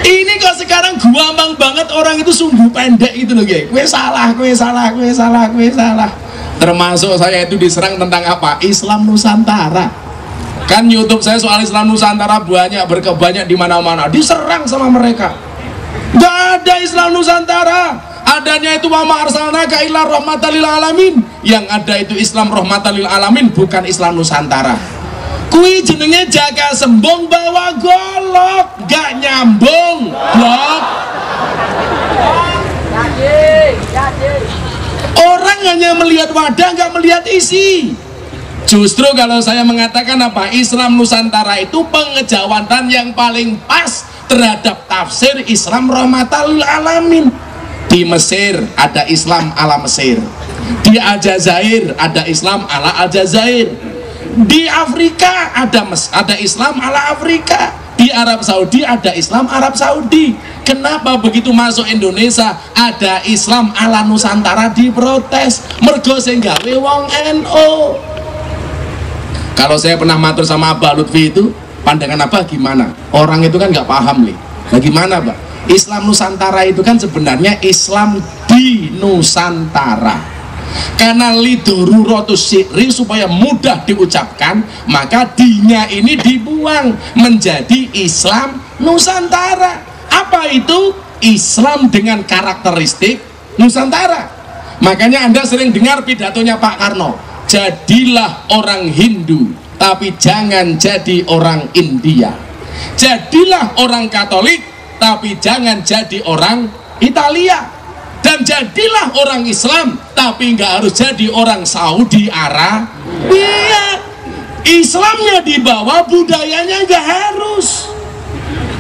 Ini kok sekarang gampang banget orang itu sumbu pendek itu loh, Kiai. Kue salah. Termasuk saya itu diserang tentang apa? Islam Nusantara. Kan YouTube saya soal Islam Nusantara banyak di mana-mana. Diserang sama mereka. Gak ada Islam Nusantara. Adanya itu wa ma arsalnaka illa rahmatan lil alamin. Yang ada itu Islam rahmatan lil alamin, bukan Islam Nusantara. Kui jenenge jaga sembong bawa golok, gak nyambung blok. Orang hanya melihat wadah, gak melihat isi. Justru kalau saya mengatakan apa, Islam Nusantara itu pengejawatan yang paling pas terhadap tafsir Islam rahmatan lil alamin. Di Mesir ada Islam ala Mesir, di Aljazair ada Islam ala Aljazair, di Afrika ada Islam ala Afrika, di Arab Saudi ada Islam Arab Saudi. Kenapa begitu masuk Indonesia ada Islam ala Nusantara diprotes? Mergo sing gawe wong NU. Kalau saya pernah matur sama Abah Lutfi itu, pandangan Abah gimana? Orang itu kan nggak paham nih. Bagaimana, Pak? Islam Nusantara itu kan sebenarnya Islam di Nusantara. Karena lidururotus syikri, supaya mudah diucapkan, maka dinya ini dibuang menjadi Islam Nusantara. Apa itu? Islam dengan karakteristik Nusantara. Makanya Anda sering dengar pidatonya Pak Karno, jadilah orang Hindu tapi jangan jadi orang India. Jadilah orang Katolik tapi jangan jadi orang Italia. Dan jadilah orang Islam tapi nggak harus jadi orang Saudi Arabia. Islamnya dibawa, budayanya nggak harus.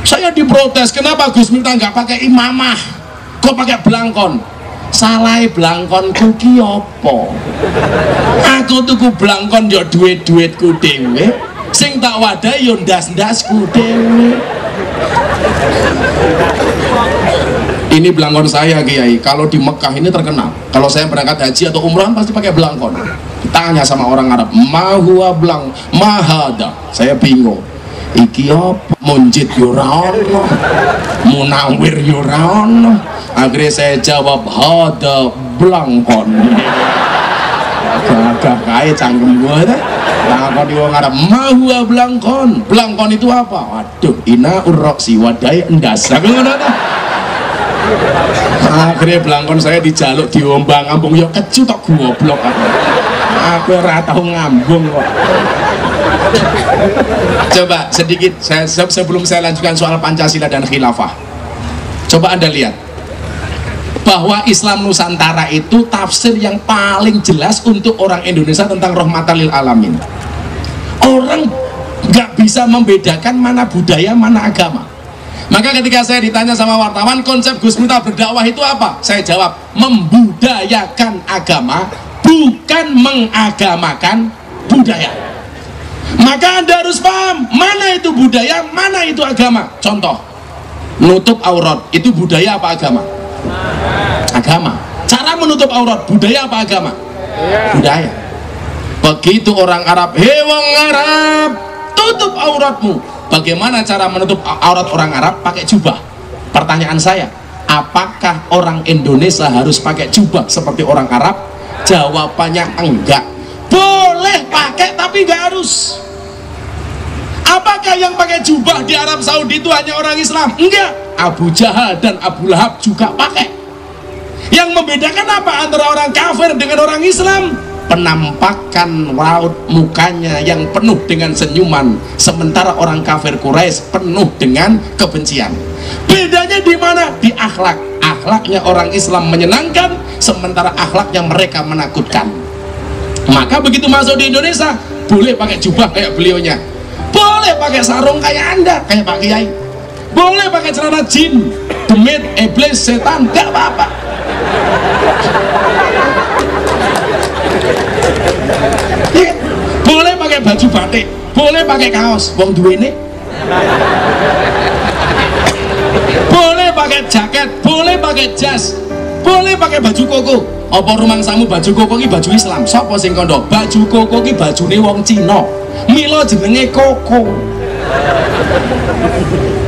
Saya diprotes, kenapa Gus Miftah nggak pakai imamah, kok pakai belangkon? Salah belangkonku ki opo? Aku tuku belangkon yo duit-duitku dhewe, sing tak wadahi yo ndas-ndasku dhewe. Ini belangkon saya, Kiai. Kalau di Mekah ini terkenal. Kalau saya berangkat haji atau umrah pasti pakai belangkon. Tanya sama orang Arab, "Ma huwa blang? Ma hada?" Saya bingung. Iki apa? Munjid yo ora ono, munawir yo ora ono. Akhirnya saya jawab, "Hada belangkon." Gagah kae cangkem gua ta. Belangkon di wong Arab, "Ma huwa belangkon?" Belangkon itu apa? Waduh, ina urroksi wadai endas. Aku ngono ta. Akhirnya belangkon saya dijaluk diombang ambung, ya kecu tok goblok aku ora tau ngambung kok. Coba sedikit sebelum saya lanjutkan soal Pancasila dan khilafah, coba Anda lihat bahwa Islam Nusantara itu tafsir yang paling jelas untuk orang Indonesia tentang rahmatan lil alamin. Orang nggak bisa membedakan mana budaya mana agama. Maka ketika saya ditanya sama wartawan, konsep Gus Miftah berdakwah itu apa? Saya jawab, membudayakan agama, bukan mengagamakan budaya. Maka Anda harus paham, mana itu budaya, mana itu agama. Contoh, nutup aurat, itu budaya apa agama? Agama. Cara menutup aurat, budaya apa agama? Budaya. Begitu orang Arab, "Hei wong Arab, tutup auratmu." Bagaimana cara menutup aurat orang Arab? Pakai jubah. Pertanyaan saya, apakah orang Indonesia harus pakai jubah seperti orang Arab? Jawabannya enggak. Boleh pakai tapi enggak harus. Apakah yang pakai jubah di Arab Saudi itu hanya orang Islam? Enggak. Abu Jahal dan Abu Lahab juga pakai. Yang membedakan apa antara orang kafir dengan orang Islam? Penampakan raut mukanya yang penuh dengan senyuman, sementara orang kafir Quraisy penuh dengan kebencian. Bedanya di mana? Di akhlak. Akhlaknya orang Islam menyenangkan, sementara akhlaknya mereka menakutkan. Maka begitu masuk di Indonesia, boleh pakai jubah kayak beliaunya, boleh pakai sarung kayak Anda, kayak Pak Kiai, boleh pakai celana jin, demit, iblis, setan, gak apa-apa. Boleh pakai baju batik, boleh pakai kaos, wong duwene. Boleh pakai jaket, boleh pakai jas, boleh pakai baju koko. Apa rumangsamu baju koko ki baju Islam? Sapa sing kandha? Baju koko ki bajune wong Cina. Mila jenenge koko.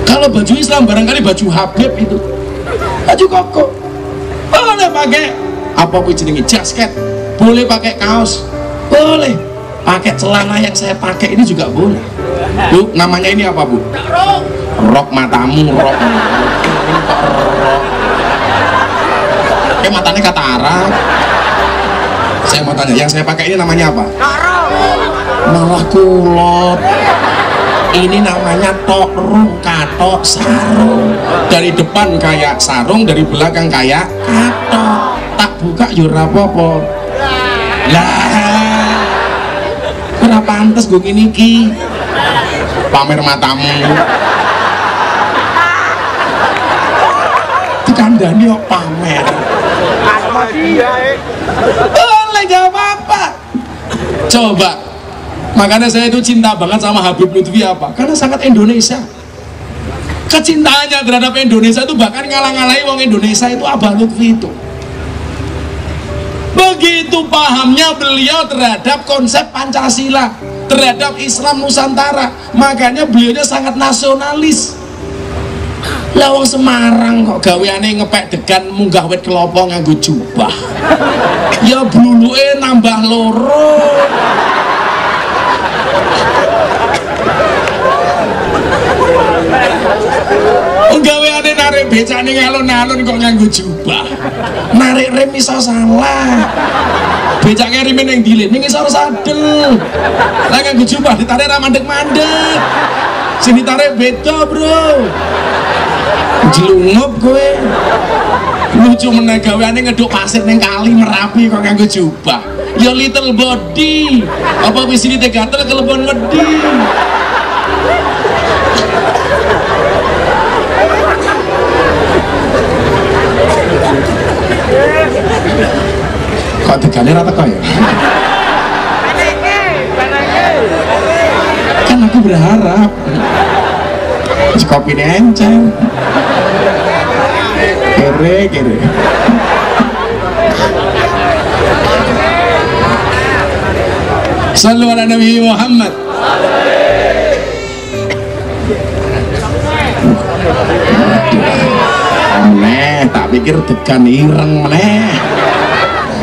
Kalau baju Islam barangkali baju Habib itu, baju koko, boleh pakai apa pun jenenge jasket, boleh pakai kaos, boleh pakai celana yang saya pakai ini juga boleh. Bu, namanya ini apa bu? Rok matamu, rok. Matanya katarak. Saya mau tanya, yang saya pakai ini namanya apa? Malah kulot. Ini namanya tokrung, katok, sarung. Dari depan kayak sarung, dari belakang kayak katok. Tak buka yura apa-apa. Lah, ora pantes gue gini ki. Pamer matamu. Dikandani kok pamer. Boleh, gak apa-apa. Coba, makanya saya itu cinta banget sama Habib Lutfi apa? Karena sangat Indonesia. Kecintaannya terhadap Indonesia itu bahkan ngalah-ngalahi wong Indonesia itu Abah Lutfi itu. Begitu pahamnya beliau terhadap konsep Pancasila, terhadap Islam Nusantara. Makanya beliaunya sangat nasionalis. Lah wong Semarang kok gaweane ngepek degan munggah wit kelapa nganggo jubah. Ya bluluke nambah loro. Gaweane narik becane ngalon-alon kok nganggo jubah. Narik rem iso salah. Becake rime ning dilin ning isor sadel. Lah nganggo jubah ditarik ra mandek-mandek. Sing ditarik beda, Bro. Jelungup gue. Lucu meneh gaweane ngeduk pasir ning kali Merapi kok nganggo jubah. Ya little body. Apa wis ini gatel kelebon wedi. Kok tegane ra teko ya? Kan aku berharap kopi enceng kere Sallu ala Nabi Muhammad. Meneh tak pikir degan ireng meneh.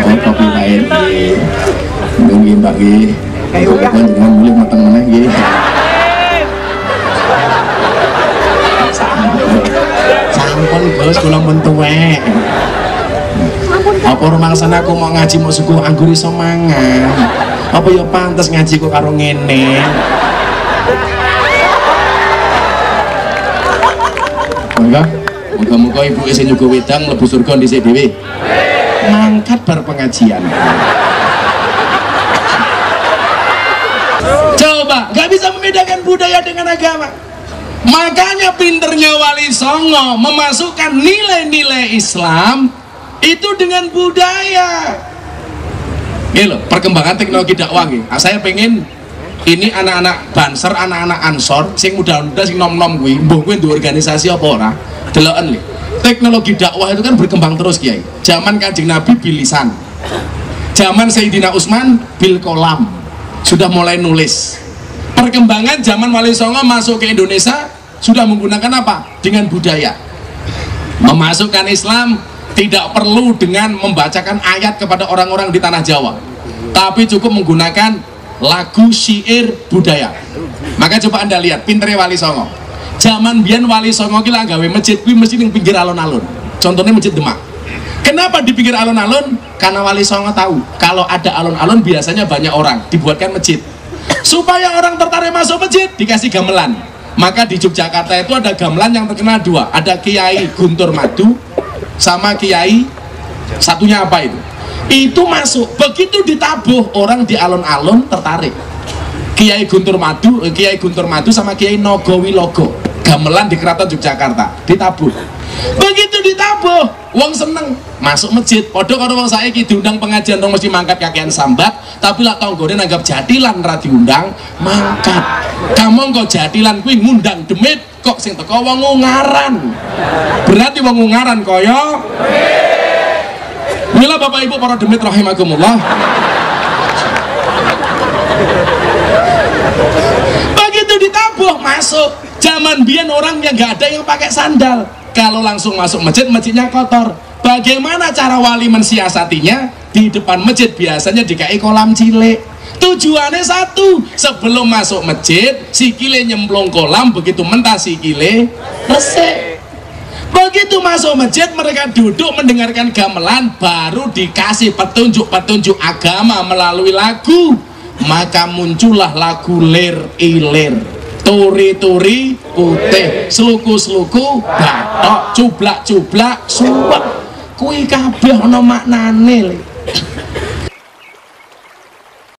Kopi lain nggih. Nggih Mbak nggih. Kok jangan mulih mateng meneh nggih. Sampun Gus, kula pun tuwek. Apa rumangsane aku mau ngaji mau suku anggur iso mangan. Apa ya pantes ngaji kok karo ngene. Moga-moga ibu isi nyuguh wedang lebu surga dhisik dhewe. Mangkat bar pengajian. Coba, gak bisa membedakan budaya dengan agama. Makanya pinternya Wali Songo memasukkan nilai-nilai Islam itu dengan budaya. Ini loh, perkembangan teknologi dakwah gitu. Saya pengen ini anak-anak Banser, anak-anak Ansor, sing muda-muda sing nom-nom gue, mbah gue di organisasi apa ora? Deloken lho. Teknologi dakwah itu kan berkembang terus Kiai. Zaman Kanjeng Nabi bil lisan. Zaman Sayyidina Utsman bil kolam. Sudah mulai nulis. Perkembangan zaman Wali Songo masuk ke Indonesia sudah menggunakan apa? Dengan budaya. Memasukkan Islam tidak perlu dengan membacakan ayat kepada orang-orang di tanah Jawa, tapi cukup menggunakan lagu syair budaya. Maka coba Anda lihat pinternya Wali Songo. Zaman biyen Wali Songo ki lah gawe masjid kuwi mesti ning pinggir alun-alun. Contohnya Masjid Demak. Kenapa di pinggir alun-alun? Karena Wali Songo tahu kalau ada alun-alun biasanya banyak orang, dibuatkan masjid. Supaya orang tertarik masuk masjid dikasih gamelan. Maka di Yogyakarta itu ada gamelan yang terkenal dua, ada Kiai Guntur Madu sama Kiai satunya apa itu masuk. Begitu ditabuh orang di alun-alun tertarik. Kiai Guntur Madu sama Kiai Nogowilogo gamelan di Keraton Yogyakarta ditabuh. Begitu ditabuh wong seneng masuk masjid. Padha karo wong saiki diundang pengajian dong mesti mangkat kakean sambat, tapi lah tanggane nanggap jadilan ra diundang mangkat. Kamu kok jadilan kuwi ngundang demit kok sing teko wong Ungaran. Berarti wong Ungaran kaya mila Bapak Ibu para demit rahimakumullah. Begitu ditabuh masuk. Zaman biyen orang yang nggak ada yang pakai sandal, kalau langsung masuk masjid, masjidnya kotor. Bagaimana cara wali mensiasatinya? Di depan masjid biasanya dikai kolam cilik. Tujuannya satu, sebelum masuk masjid sikile nyemplung kolam, begitu mentah sikile resik. Begitu masuk masjid mereka duduk mendengarkan gamelan, baru dikasih petunjuk-petunjuk agama melalui lagu. Maka muncullah lagu lir ilir, turi-turi putih, sluku-sluku batok, cublak-cublak suwek. Kuwi kabeh ana maknane.